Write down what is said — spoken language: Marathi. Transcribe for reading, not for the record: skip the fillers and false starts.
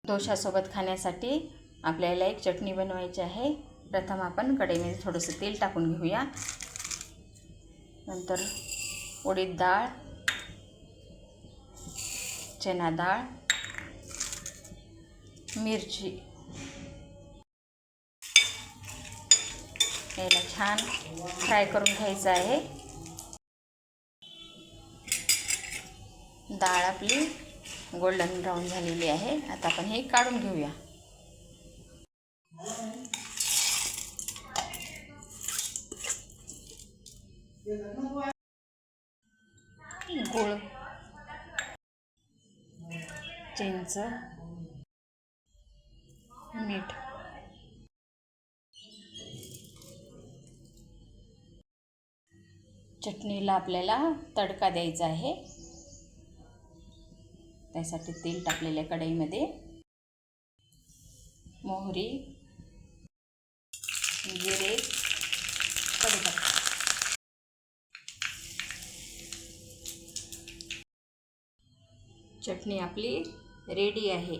डोशासोबत खाण्यासाठी आपल्याला एक चटणी बनवायची आहे। प्रथम आपण कढईमध्ये थोडंसं तेल टाकून घेऊया। नंतर उडीद डाळ, चना डाळ, मिरची याला छान फ्राय करून घ्यायचं आहे। डाळ आपली गोल्डन ब्राऊन झालेली आहे। आता आपण हे काढून घेऊया। गूळ, चिंच, मीठ, चटणीला आपल्याला तडका द्यायचा आहे। त्यासाठी तेल टाकलेल्या कढईमध्ये मोहरी, जिरे, कढीपत्ता, चटणी आपली रेडी आहे।